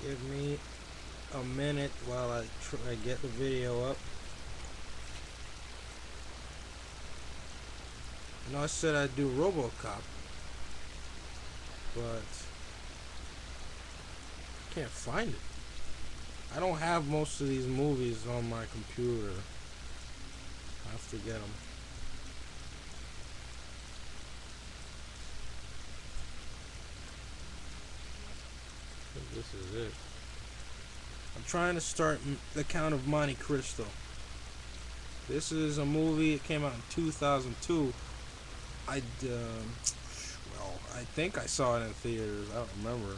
Give me a minute while I try get the video up. I know I said I'd do RoboCop, but I can't find it. I don't have most of these movies on my computer. I have to get them. I think this is it. I'm trying to start The Count of Monte Cristo. This is a movie. It came out in 2002. Well, I think I saw it in theaters. I don't remember.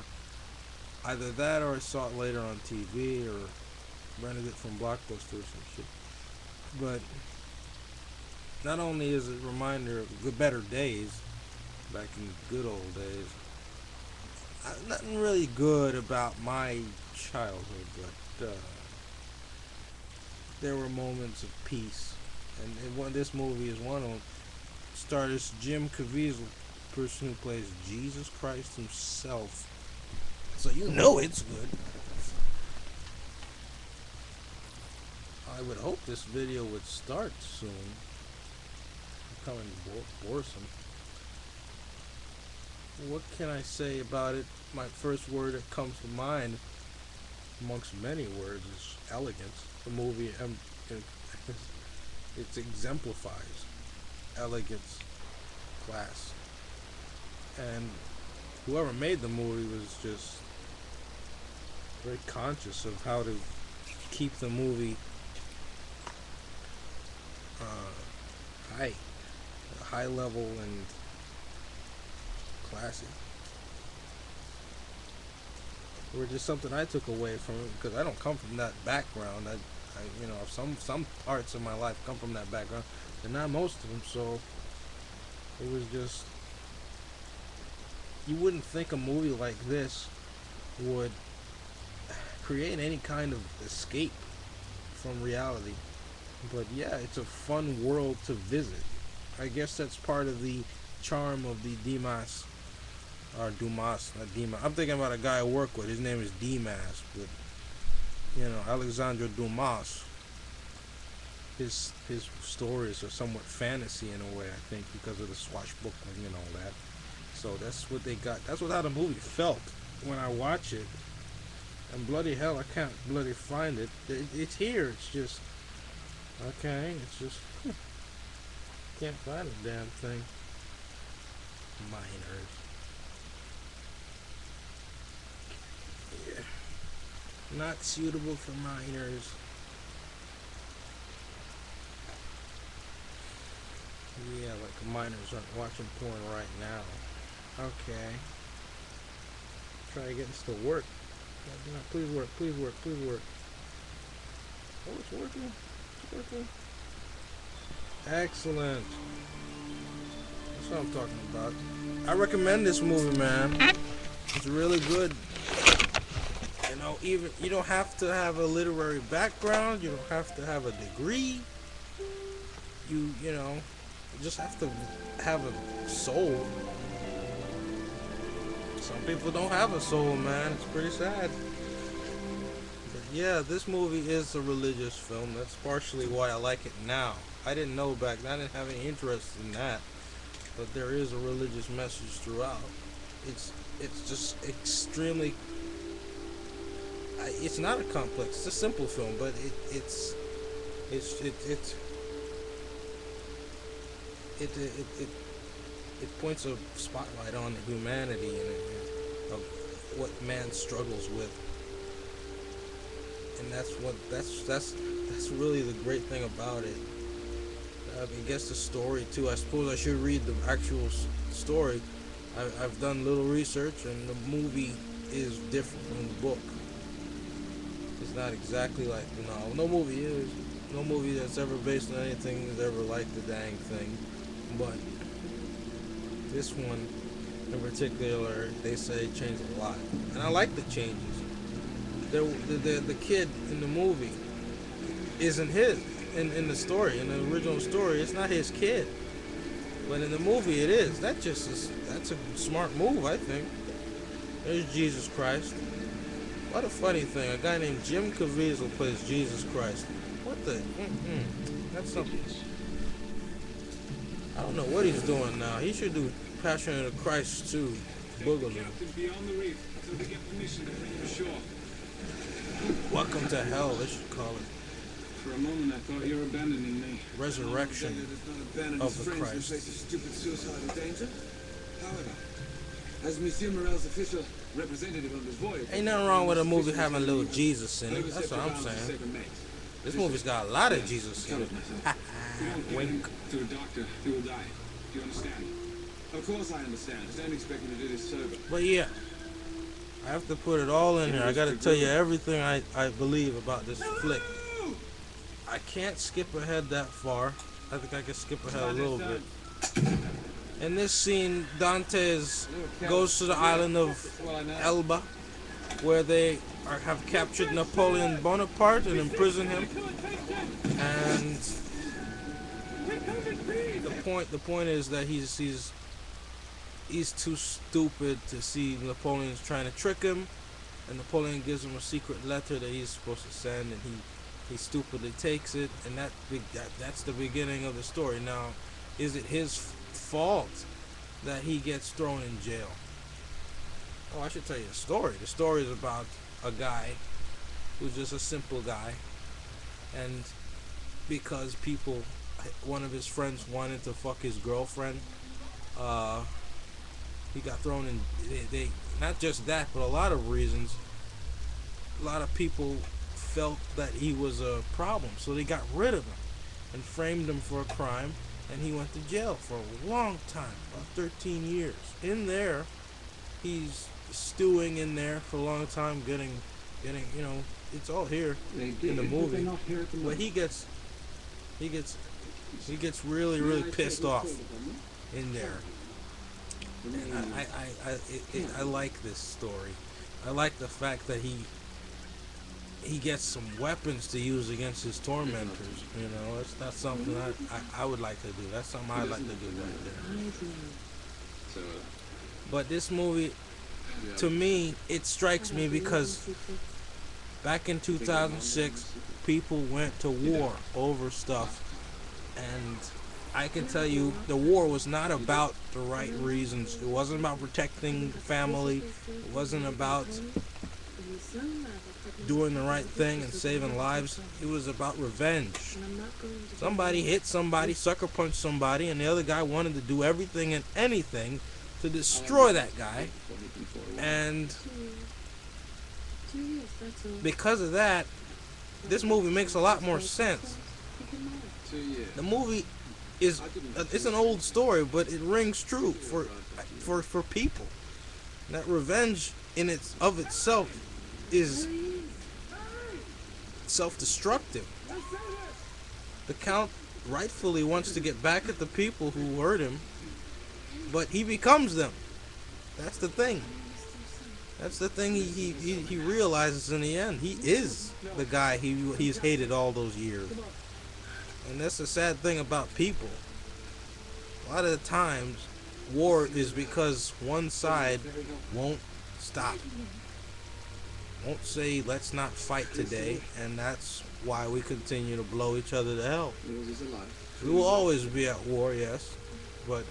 Either that or I saw it later on TV or rented it from Blockbuster or some shit. But not only is it a reminder of the better days, back in the good old days, nothing really good about my childhood, but there were moments of peace, and this movie is one of them. Stars Jim Caviezel, the person who plays Jesus Christ himself, so you know it's good. I would hope this video would start soon. I'm becoming boresome. What can I say about it? My first word that comes to mind, amongst many words, is elegance. The movie, it exemplifies elegance, class, and whoever made the movie was just very conscious of how to keep the movie high level and classy. Or just something I took away from it, because I don't come from that background. I some parts of my life come from that background, and not most of them. So it was just, you wouldn't think a movie like this would create any kind of escape from reality. But yeah, it's a fun world to visit. I guess that's part of the charm of the Dimas, or Dumas, not Dimas. I'm thinking about a guy I work with. His name is Dimas, but Alexandre Dumas. His stories are somewhat fantasy in a way, I think, because of the swashbuckling and all that. So that's what they got. That's how the movie felt when I watch it. And bloody hell, I can't bloody find it. It's here. It's just okay. It's just can't find the damn thing. Minors. Yeah. Not suitable for minors. Yeah, like minors aren't watching porn right now. Okay. Try to get this to work. Please work, please work, please work. Oh, it's working. It's working. Excellent. That's what I'm talking about. I recommend this movie, man. It's really good. Even you don't have to have a literary background. You don't have to have a degree. You just have to have a soul. Some people don't have a soul, man. It's pretty sad. But yeah, this movie is a religious film. That's partially why I like it now. I didn't know back then. I didn't have any interest in that. But there is a religious message throughout. It's just extremely. It's not a complex. It's a simple film, but it points a spotlight on humanity and of what man struggles with, and that's really the great thing about it. I guess the story too. I suppose I should read the actual story. I've done little research, and the movie is different from the book. It's not exactly like no movie is. No movie that's ever based on anything is ever like the dang thing. But this one in particular, they say changed a lot, and I like the changes. The kid in the movie isn't his in the story. In the original story, it's not his kid, but in the movie, it is. That's a smart move, I think. There's Jesus Christ. What a funny thing. A guy named Jim Caviezel plays Jesus Christ. What the? That's something. I don't know what he's doing now. He should do Passion of the Christ too. Boogaloo. Beyond the reef until we get permission to bring you ashore. Welcome to hell, they should call it. For a moment, I thought you were abandoning me. Resurrection of the Christ. Stupid suicidal danger. However, as Monsieur Morel's official representative on this voyage, Ain't nothing wrong with a movie having a little Jesus in it. That's what I'm saying. This movie's got a lot of Jesus in it. Wink. To a doctor who will die. Do you understand? Of course I understand. I don't expect you to do this sober. But yeah, I have to put it all in here. I gotta tell you everything I believe about this flick. I can't skip ahead that far. I think I can skip ahead a little bit. In this scene, Dantes goes to the island of Elba, where they have captured Napoleon Bonaparte and imprisoned him. And the point is that he's too stupid to see Napoleon's trying to trick him, and Napoleon gives him a secret letter that he's supposed to send, and he stupidly takes it, and that's the beginning of the story. Now, is it his fault that he gets thrown in jail? Oh, I should tell you the story. The story is about a guy who's just a simple guy, and because one of his friends wanted to fuck his girlfriend, he got thrown in. They not just that, but a lot of reasons. A lot of people felt that he was a problem, so they got rid of him and framed him for a crime, and he went to jail for a long time, about 13 years. In there, he's stewing in there for a long time, getting, it's all here in the movie. But he gets really, really pissed off in there. And I like this story. I like the fact that he gets some weapons to use against his tormentors. It's not something I would like to do. That's something I'd like to do right there. But this movie, to me, it strikes me because back in 2006, people went to war over stuff, and I can tell you the war was not about the right reasons. It wasn't about protecting family. It wasn't about doing the right thing and saving lives. It was about revenge. Somebody hit somebody, sucker punched somebody, and the other guy wanted to do everything and anything to destroy that guy. And because of that, this movie makes a lot more sense. The movie it's an old story, but it rings true for people. That revenge in itself is self-destructive. The Count rightfully wants to get back at the people who hurt him, but he becomes them. That's the thing. That's the thing he realizes in the end. He is the guy he's hated all those years. And that's the sad thing about people. A lot of the times, war is because one side won't stop. Won't say, let's not fight today, and that's why we continue to blow each other to hell. We will always be at war, yes, but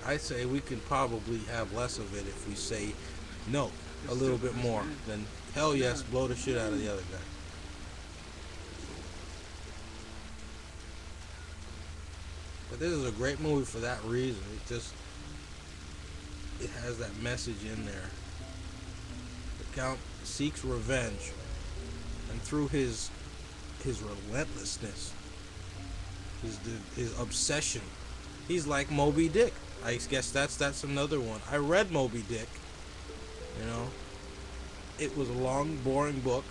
I say we can probably have less of it if we say no a little bit more than hell yes, blow the shit out of the other guy. But this is a great movie for that reason. It has that message in there. The Count seeks revenge, and through his relentlessness, his obsession, he's like Moby Dick. I guess that's another one. I read Moby Dick. It was a long, boring book.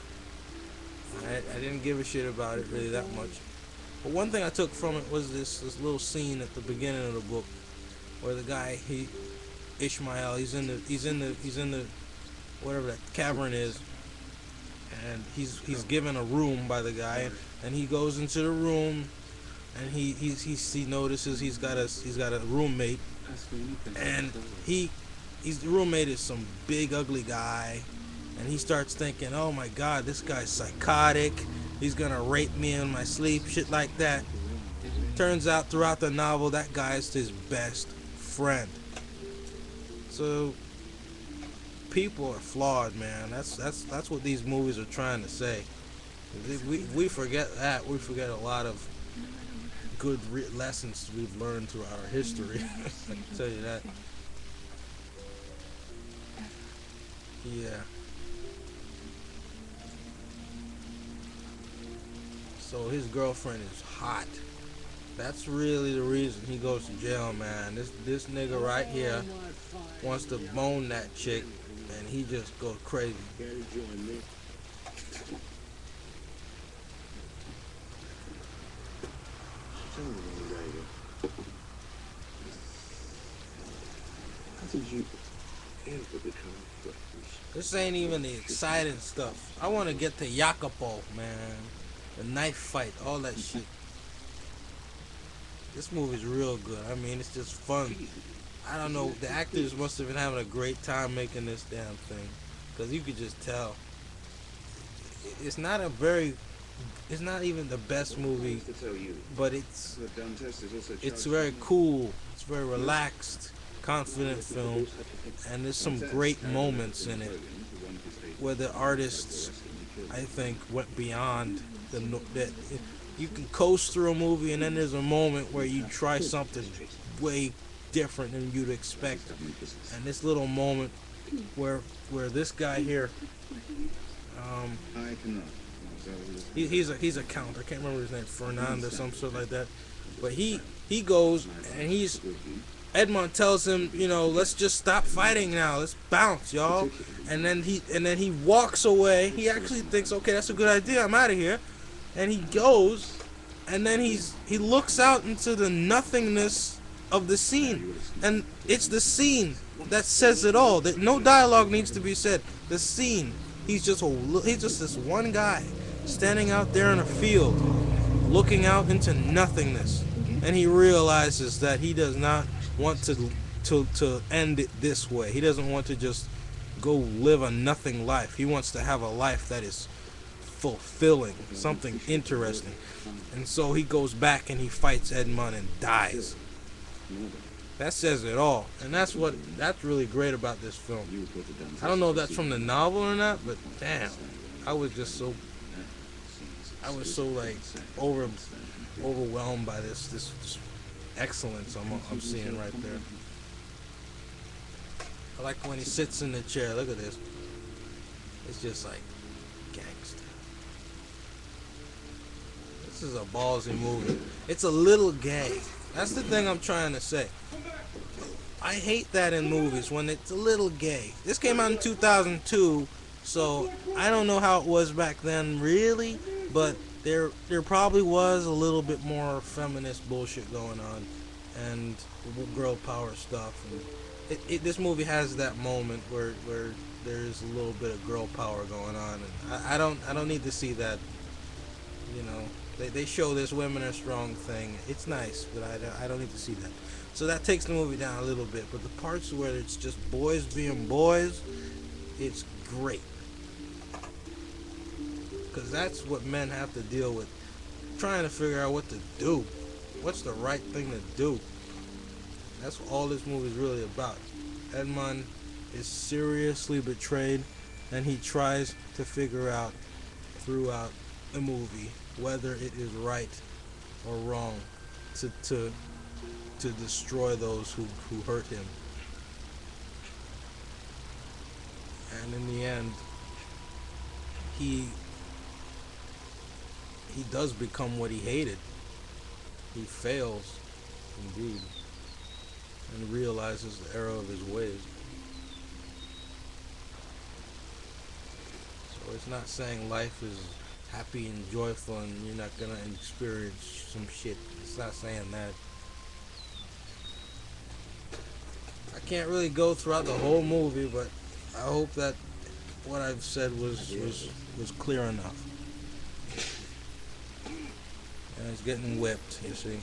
I didn't give a shit about it really that much. But one thing I took from it was this little scene at the beginning of the book where the guy, Ishmael, he's in the whatever that cavern is, and he's given a room by the guy, and he goes into the room, and he notices he's got a roommate, and the roommate is some big ugly guy, and he starts thinking, oh my god, this guy's psychotic, he's gonna rape me in my sleep, shit like that. Turns out throughout the novel that guy is his best friend. So people are flawed, man. That's what these movies are trying to say. We forget that. We forget a lot of good lessons we've learned throughout our history. I can tell you that. Yeah. So his girlfriend is hot. That's really the reason he goes to jail, man. This nigga right here wants to bone that chick, and he just goes crazy. How did you ever become friends? This ain't even the exciting stuff. I want to get to Jacopo, man. The knife fight, all that shit. This movie's real good. I mean, it's just fun. I don't know. The actors must have been having a great time making this damn thing, because you could just tell. It's not a very. It's not even the best movie, but it's very cool. It's very relaxed, confident film, and there's some great moments in it where the artists, I think, went beyond that. You can coast through a movie, and then there's a moment where you try something way different than you'd expect. And this little moment where this guy here, he's a count. I can't remember his name, Fernando, some sort like that. But he goes and Edmond tells him, you know, let's just stop fighting now. Let's bounce, y'all. And then he walks away. He actually thinks, okay, that's a good idea. I'm out of here. And he goes, and then he looks out into the nothingness of the scene, and it's the scene that says it all. That no dialogue needs to be said. The scene. He's just this one guy standing out there in a field, looking out into nothingness, and he realizes that he does not want to end it this way. He doesn't want to just go live a nothing life. He wants to have a life that is fulfilling, something interesting. And so he goes back and he fights Edmond and dies. That says it all. And that's really great about this film. I don't know if that's from the novel or not, but damn, I was so like overwhelmed by this excellence I'm seeing right there. I like when he sits in the chair. Look at this. It's just like gangster. This is a ballsy movie. It's a little gay. That's the thing I'm trying to say. I hate that in movies when it's a little gay. This came out in 2002, so I don't know how it was back then really, but there probably was a little bit more feminist bullshit going on and girl power stuff. And this movie has that moment where there's a little bit of girl power going on, and I don't need to see that. You know, they show this women are strong thing. It's nice, but I don't need to see that. So that takes the movie down a little bit. But the parts where it's just boys being boys, it's great. Because that's what men have to deal with. Trying to figure out what to do. What's the right thing to do? That's what all this movie is really about. Edmond is seriously betrayed, and he tries to figure out throughout the movie whether it is right or wrong to destroy those who hurt him. And in the end, he does become what he hated. He fails, indeed, and realizes the error of his ways. So it's not saying life is happy and joyful and you're not gonna experience some shit. It's not saying that. I can't really go throughout the whole movie, but I hope that what I've said was clear enough. And he's getting whipped, you see.